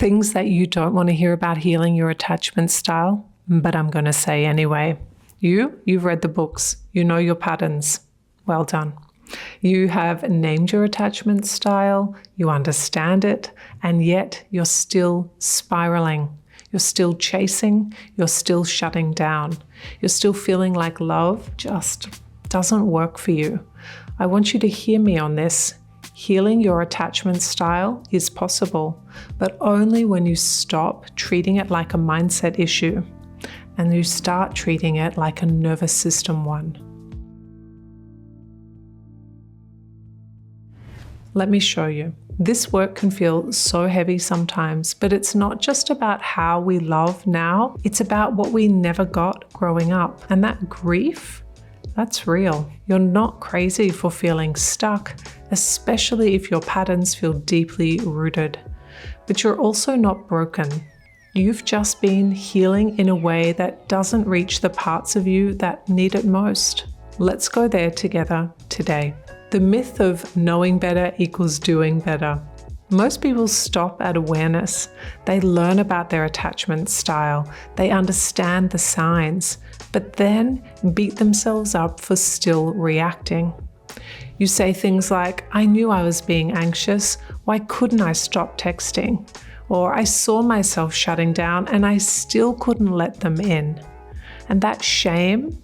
Things that you don't want to hear about healing your attachment style, but I'm going to say anyway. You've read the books. You know your patterns. Well done. You have named your attachment style, you understand it, and yet you're still spiraling. You're still chasing, you're still shutting down. You're still feeling like love just doesn't work for you. I want you to hear me on this. Healing your attachment style is possible, but only when you stop treating it like a mindset issue and you start treating it like a nervous system one. Let me show you. This work can feel so heavy sometimes, but it's not just about how we love now, it's about what we never got growing up. And that grief, that's real. You're not crazy for feeling stuck, especially if your patterns feel deeply rooted. But you're also not broken. You've just been healing in a way that doesn't reach the parts of you that need it most. Let's go there together today. The myth of knowing better equals doing better. Most people stop at awareness. They learn about their attachment style. They understand the signs, but then beat themselves up for still reacting. You say things like, I knew I was being anxious. Why couldn't I stop texting? Or I saw myself shutting down and I still couldn't let them in. And that shame,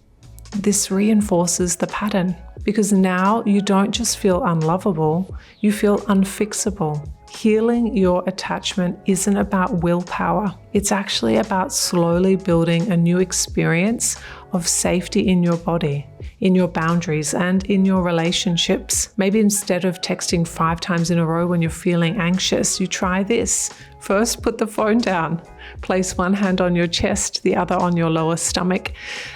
this reinforces the pattern. Because now you don't just feel unlovable, you feel unfixable. Healing your attachment isn't about willpower. It's actually about slowly building a new experience of safety in your body, in your boundaries, and in your relationships. Maybe instead of texting 5 times in a row when you're feeling anxious, you try this. First, put the phone down. Place one hand on your chest, the other on your lower stomach,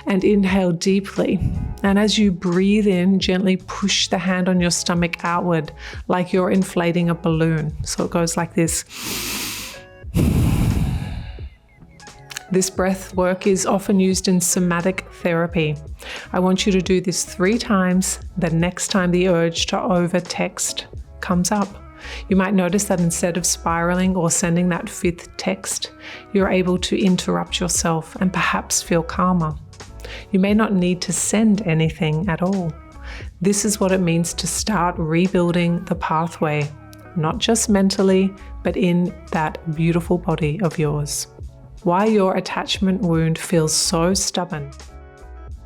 and inhale deeply. And as you breathe in, gently push the hand on your stomach outward, like you're inflating a balloon. So it goes like this. This breath work is often used in somatic therapy. I want you to do this 3 times the next time the urge to over-text comes up. You might notice that instead of spiraling or sending that 5th text, you're able to interrupt yourself and perhaps feel calmer. You may not need to send anything at all. This is what it means to start rebuilding the pathway, not just mentally, but in that beautiful body of yours. Why your attachment wound feels so stubborn.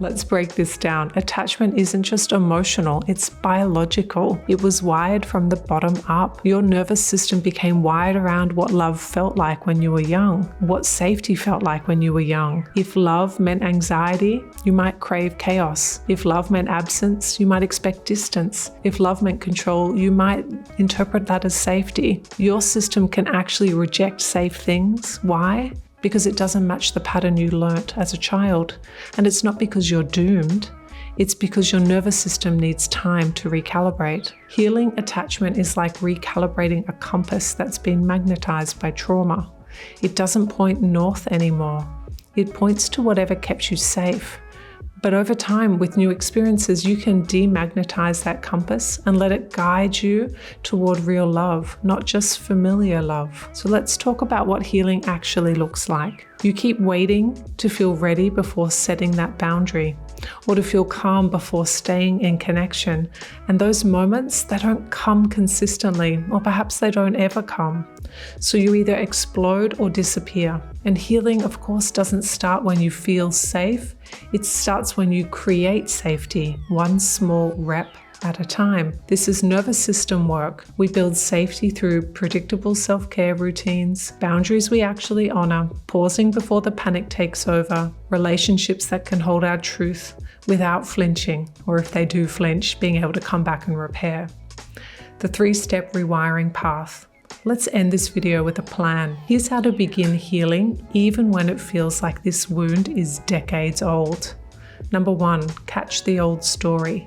Let's break this down. Attachment isn't just emotional, it's biological. It was wired from the bottom up. Your nervous system became wired around what love felt like when you were young, what safety felt like when you were young. If love meant anxiety, you might crave chaos. If love meant absence, you might expect distance. If love meant control, you might interpret that as safety. Your system can actually reject safe things. Why? Because it doesn't match the pattern you learnt as a child. And it's not because you're doomed, it's because your nervous system needs time to recalibrate. Healing attachment is like recalibrating a compass that's been magnetized by trauma. It doesn't point north anymore. It points to whatever kept you safe. But over time, with new experiences, you can demagnetize that compass and let it guide you toward real love, not just familiar love. So let's talk about what healing actually looks like. You keep waiting to feel ready before setting that boundary, or to feel calm before staying in connection. And those moments, they don't come consistently, or perhaps they don't ever come. So you either explode or disappear. And healing, of course, doesn't start when you feel safe. It starts when you create safety, one small rep at a time. This is nervous system work. We build safety through predictable self-care routines, boundaries we actually honor, pausing before the panic takes over, relationships that can hold our truth without flinching, or if they do flinch, being able to come back and repair. The 3-step rewiring path. Let's end this video with a plan. Here's how to begin healing, even when it feels like this wound is decades old. Number 1, catch the old story.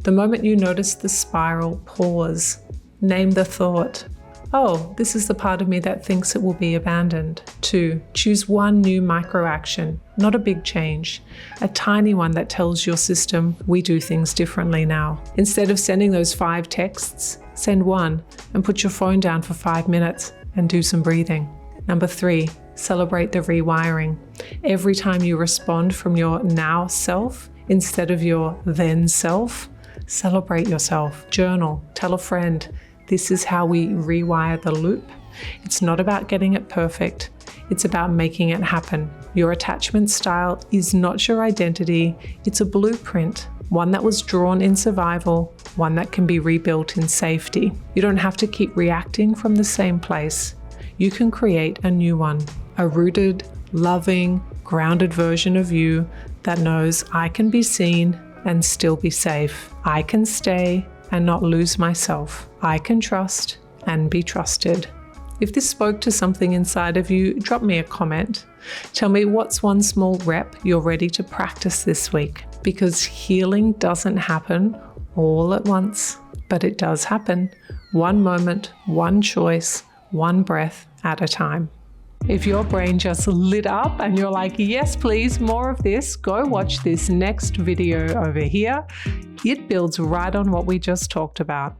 The moment you notice the spiral, pause. Name the thought. Oh, this is the part of me that thinks it will be abandoned. 2, choose one new micro action, not a big change, a tiny one that tells your system, we do things differently now. Instead of sending those 5 texts, send one and put your phone down for 5 minutes and do some breathing. Number 3, celebrate the rewiring. Every time you respond from your now self instead of your then self, celebrate yourself. Journal, tell a friend. This is how we rewire the loop. It's not about getting it perfect. It's about making it happen. Your attachment style is not your identity. It's a blueprint, one that was drawn in survival, one that can be rebuilt in safety. You don't have to keep reacting from the same place. You can create a new one, a rooted, loving, grounded version of you that knows I can be seen and still be safe. I can stay and not lose myself. I can trust and be trusted. If this spoke to something inside of you, drop me a comment. Tell me what's one small rep you're ready to practice this week, because healing doesn't happen all at once, but it does happen one moment, one choice, one breath at a time. If your brain just lit up and you're like, yes, please, more of this, go watch this next video over here. It builds right on what we just talked about.